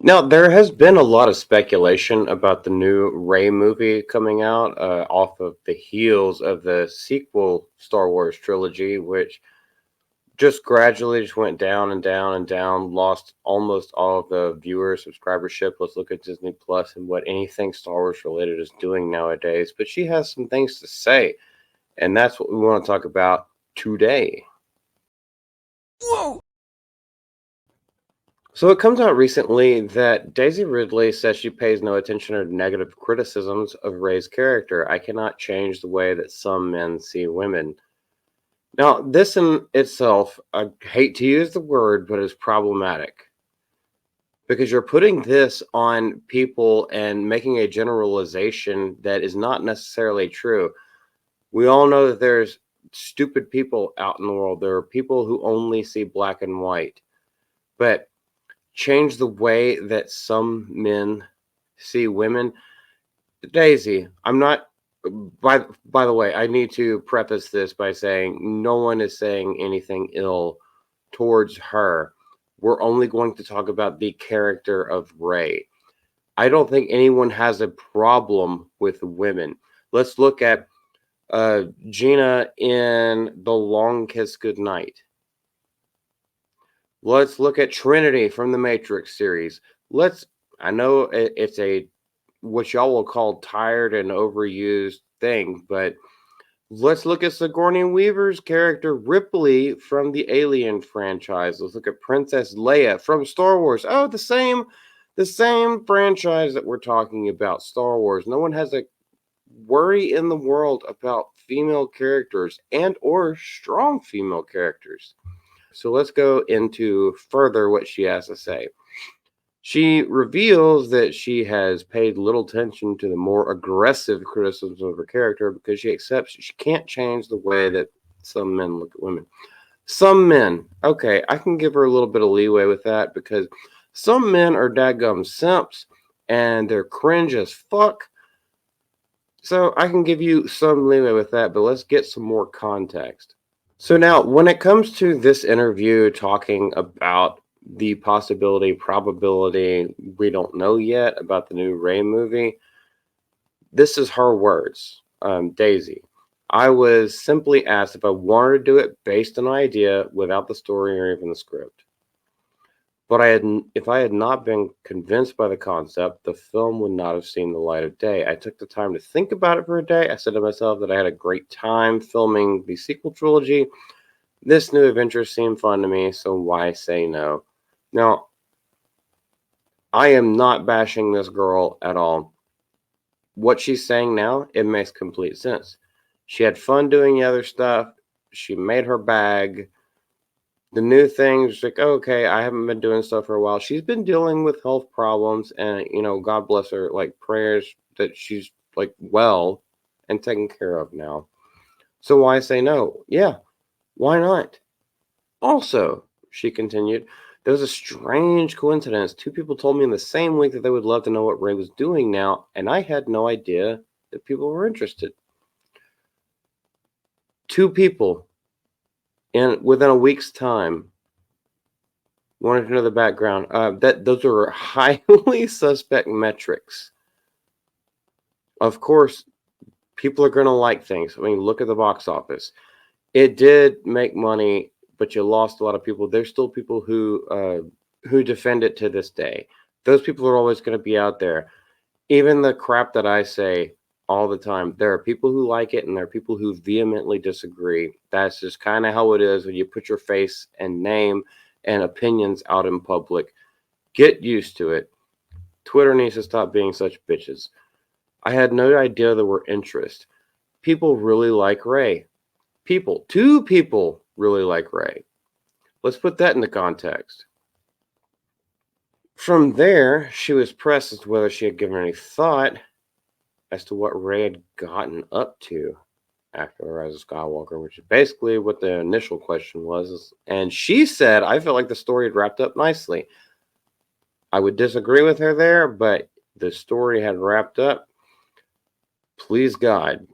Now, there has been a lot of speculation about the new Rey movie coming out off of the heels of the sequel Star Wars trilogy, which just gradually just went down and down and down, lost almost all of the viewer subscribership. Let's look at Disney Plus and what anything Star Wars related is doing nowadays. But she has some things to say, and that's what we want to talk about today. Whoa! So it comes out recently that Daisy Ridley says she pays no attention to negative criticisms of Rey's character. I cannot change the way that some men see women. Now, this in itself, I hate to use the word, but is problematic because you're putting this on people and making a generalization that is not necessarily true. We all know that there's stupid people out in the world. There are people who only see black and white. But change the way that some men see women. Daisy, I'm not by the way, I need to preface this by saying no one is saying anything ill towards her. We're only going to talk about the character of Rey. I don't think anyone has a problem with women. Let's look at Gina in The Long Kiss Goodnight. Let's look at Trinity from the Matrix series. I know it's a what y'all will call tired and overused thing, but let's look at Sigourney Weaver's character Ripley from the Alien franchise. Let's look at Princess Leia from Star Wars. Oh, the same franchise that we're talking about, Star Wars. No one has a worry in the world about female characters and or strong female characters. So let's go into further what she has to say. She reveals that she has paid little attention to the more aggressive criticisms of her character because she accepts she can't change the way that some men look at women. Some men, okay, I can give her a little bit of leeway with that because some men are dadgum simps and they're cringe as fuck. So I can give you some leeway with that, but let's get some more context. So now, when it comes to this interview talking about the possibility, probability, we don't know yet about the new Ray movie, this is her words, Daisy. I was simply asked if I wanted to do it based on an idea without the story or even the script. But if I had not been convinced by the concept, the film would not have seen the light of day. I took the time to think about it for a day. I said to myself that I had a great time filming the sequel trilogy. This new adventure seemed fun to me, so why say no? Now, I am not bashing this girl at all. What she's saying now, it makes complete sense. She had fun doing the other stuff. She made her bag. The new things, like, okay, I haven't been doing stuff for a while. She's been dealing with health problems, and, God bless her, like, prayers that she's, like, well and taken care of now. So why say no? Yeah, why not? Also, she continued, there was a strange coincidence. Two people told me in the same week that they would love to know what Ray was doing now, and I had no idea that people were interested. Two people within a week's time wanted to know the background. Those are highly suspect metrics. Of course, people are going to like things. I mean, look at the box office. It did make money, but you lost a lot of people. There's still people who defend it to this day. Those people are always going to be out there. Even the crap that I say all the time, there are people who like it and there are people who vehemently disagree. That's just kind of how it is when you put your face and name and opinions out in public. Get used to it. Twitter needs to stop being such bitches. I had no idea there were interest. People really like Ray. Two people really like Ray. Let's put that into context. From there, she was pressed as to whether she had given any thought as to what Ray had gotten up to after the Rise of Skywalker, which is basically what the initial question was. And she said, I felt like the story had wrapped up nicely. I would disagree with her there, but the story had wrapped up. Please God.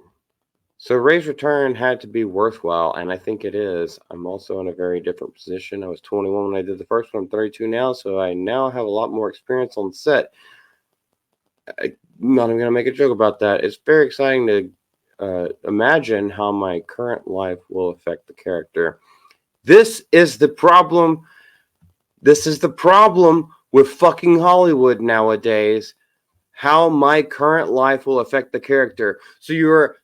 So Ray's return had to be worthwhile, and I think it is. I'm also in a very different position. I was 21 when I did the first one. I'm 32 now, so I now have a lot more experience on set. I'm not even gonna make a joke about that. It's very exciting to imagine how my current life will affect the character. This is the problem. This is the problem with fucking Hollywood nowadays. How my current life will affect the character. So you're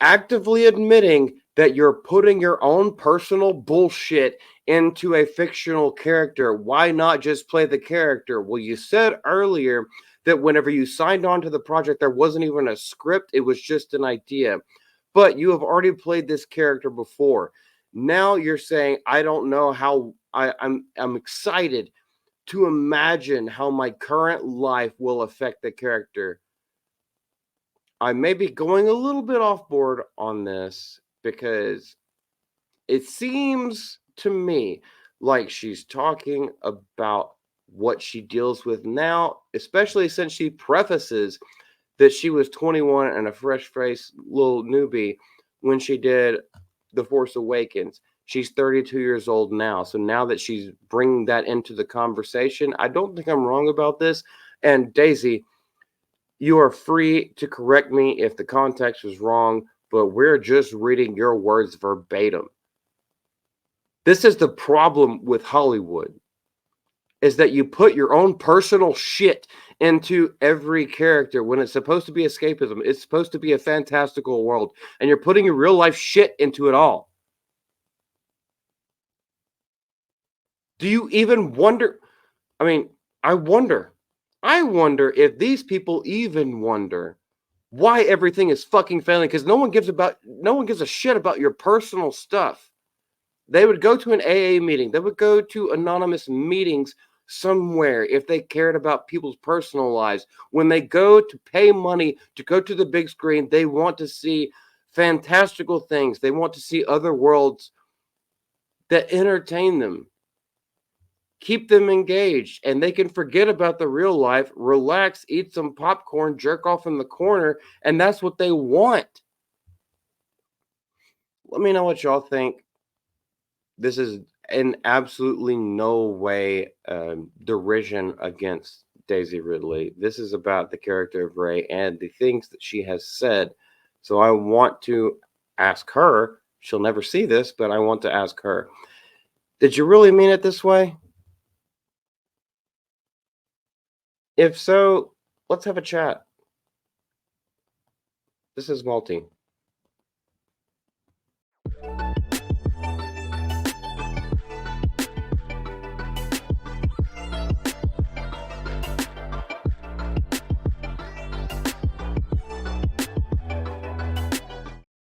actively admitting that you're putting your own personal bullshit into a fictional character. Why not just play the character? Well, you said earlier that whenever you signed on to the project, there wasn't even a script, it was just an idea. But you have already played this character before. Now you're saying, I don't know how I'm excited to imagine how my current life will affect the character. I may be going a little bit off board on this because it seems to me like she's talking about what she deals with now, especially since she prefaces that she was 21 and a fresh faced little newbie when she did The Force Awakens. She's 32 years old now. So now that she's bringing that into the conversation, I don't think I'm wrong about this. And Daisy, you are free to correct me if the context is wrong, but we're just reading your words verbatim. This is the problem with Hollywood, is that you put your own personal shit into every character when it's supposed to be escapism. It's supposed to be a fantastical world, and you're putting your real life shit into it all. Do you even wonder? I mean, I wonder. I wonder if these people even wonder why everything is fucking failing, because no one gives a shit about your personal stuff. They would go to an AA meeting. They would go to anonymous meetings somewhere if they cared about people's personal lives. When they go to pay money to go to the big screen, they want to see fantastical things. They want to see other worlds that entertain them, keep them engaged, and they can forget about the real life, relax, eat some popcorn, jerk off in the corner, and that's what they want. Let me know what y'all think. This is in absolutely no way derision against Daisy Ridley. This is about the character of Rey and the things that she has said. So I want to ask her. She'll never see this, but I want to ask her. Did you really mean it this way? If so, let's have a chat. This is Malty.